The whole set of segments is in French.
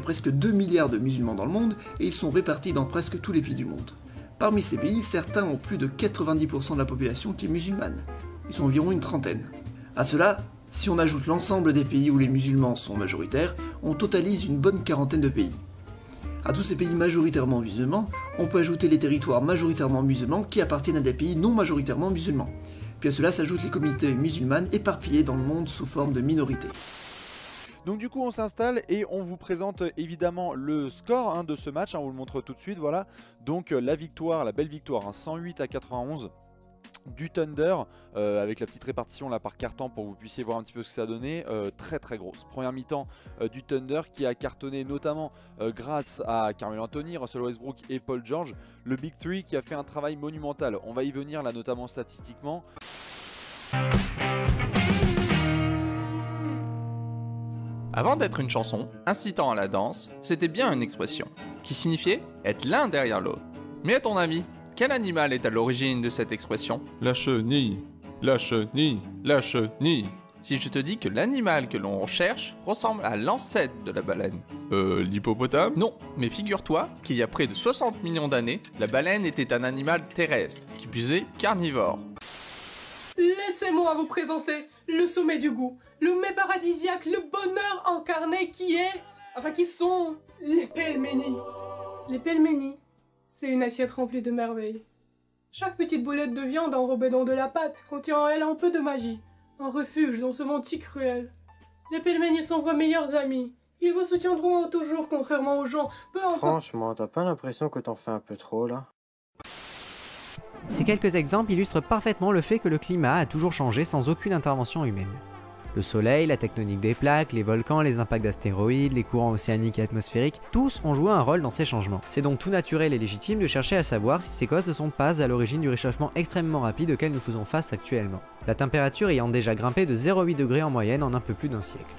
presque 2 milliards de musulmans dans le monde et ils sont répartis dans presque tous les pays du monde. Parmi ces pays, certains ont plus de 90% de la population qui est musulmane. Ils sont environ une trentaine. À cela, si on ajoute l'ensemble des pays où les musulmans sont majoritaires, on totalise une bonne quarantaine de pays. À tous ces pays majoritairement musulmans, on peut ajouter les territoires majoritairement musulmans qui appartiennent à des pays non majoritairement musulmans. Puis à cela s'ajoutent les communautés musulmanes éparpillées dans le monde sous forme de minorités. Donc du coup on s'installe et on vous présente évidemment le score de ce match, on vous le montre tout de suite, voilà. Donc la victoire, la belle victoire, 108 à 91 du Thunder, avec la petite répartition là par quart-temps pour que vous puissiez voir un petit peu ce que ça a donné, très très grosse. Première mi-temps du Thunder qui a cartonné notamment grâce à Carmelo Anthony, Russell Westbrook et Paul George. Le Big Three qui a fait un travail monumental, on va y venir là notamment statistiquement. Avant d'être une chanson incitant à la danse, c'était bien une expression, qui signifiait être l'un derrière l'autre. Mais à ton avis, quel animal est à l'origine de cette expression? La chenille, la chenille, la chenille. Si je te dis que l'animal que l'on recherche ressemble à l'ancêtre de la baleine. L'hippopotame? Non, mais figure-toi qu'il y a près de 60 millions d'années, la baleine était un animal terrestre, qui plus est carnivore. Laissez-moi vous présenter le sommet du goût, le mets paradisiaque, le bonheur incarné qui sont les pelménis. Les pelménis, c'est une assiette remplie de merveilles. Chaque petite boulette de viande enrobée dans de la pâte contient en elle un peu de magie, un refuge dans ce monde si cruel. Les pelménis sont vos meilleurs amis. Ils vous soutiendront toujours contrairement aux gens, peu importe. Franchement, t'as pas l'impression que t'en fais un peu trop là? Ces quelques exemples illustrent parfaitement le fait que le climat a toujours changé sans aucune intervention humaine. Le soleil, la tectonique des plaques, les volcans, les impacts d'astéroïdes, les courants océaniques et atmosphériques, tous ont joué un rôle dans ces changements. C'est donc tout naturel et légitime de chercher à savoir si ces causes ne sont pas à l'origine du réchauffement extrêmement rapide auquel nous faisons face actuellement. La température ayant déjà grimpé de 0,8 degrés en moyenne en un peu plus d'un siècle.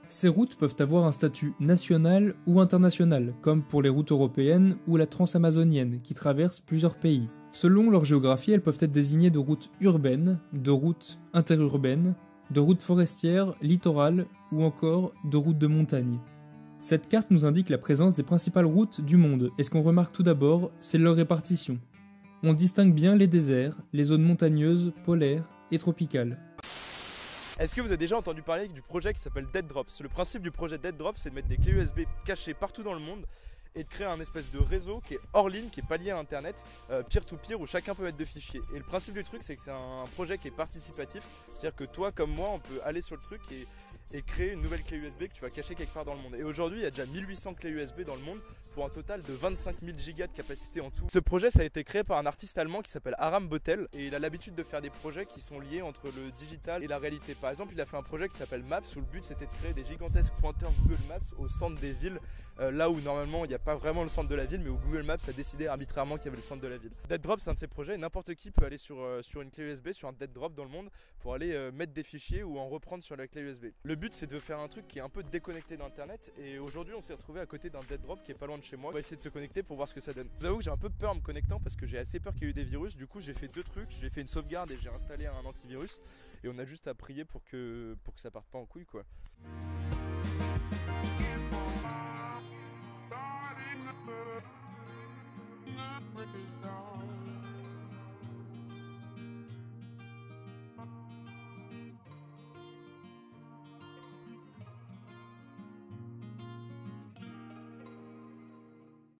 Ces routes peuvent avoir un statut national ou international, comme pour les routes européennes ou la transamazonienne, qui traversent plusieurs pays. Selon leur géographie, elles peuvent être désignées de routes urbaines, de routes interurbaines, de routes forestières, littorales ou encore de routes de montagne. Cette carte nous indique la présence des principales routes du monde, et ce qu'on remarque tout d'abord, c'est leur répartition. On distingue bien les déserts, les zones montagneuses, polaires et tropicales. Est-ce que vous avez déjà entendu parler du projet qui s'appelle Dead Drops? Le principe du projet Dead Drops, c'est de mettre des clés USB cachées partout dans le monde et de créer un espèce de réseau qui est hors ligne, qui est pas lié à internet, peer-to-peer, où chacun peut mettre de fichiers. Et le principe du truc, c'est que c'est un projet qui est participatif, c'est-à-dire que toi comme moi, on peut aller sur le truc et créer une nouvelle clé USB que tu vas cacher quelque part dans le monde. Et aujourd'hui, il y a déjà 1800 clés USB dans le monde pour un total de 25 000 gigas de capacité en tout. Ce projet, ça a été créé par un artiste allemand qui s'appelle Aram Bottel et il a l'habitude de faire des projets qui sont liés entre le digital et la réalité. Par exemple, il a fait un projet qui s'appelle Maps où le but c'était de créer des gigantesques pointeurs Google Maps au centre des villes, là où normalement il n'y a pas vraiment le centre de la ville, mais où Google Maps a décidé arbitrairement qu'il y avait le centre de la ville. Dead Drop, c'est un de ces projets, n'importe qui peut aller sur une clé USB, sur un Dead Drop dans le monde pour aller mettre des fichiers ou en reprendre sur la clé USB. Le but c'est de faire un truc qui est un peu déconnecté d'internet et aujourd'hui on s'est retrouvé à côté d'un Dead Drop qui est pas loin de chez moi. On va essayer de se connecter pour voir ce que ça donne. Je vous avoue que j'ai un peu peur en me connectant parce que j'ai assez peur qu'il y ait eu des virus. Du coup j'ai fait deux trucs, j'ai fait une sauvegarde et j'ai installé un antivirus et on a juste à prier pour que ça parte pas en couille quoi. Starting to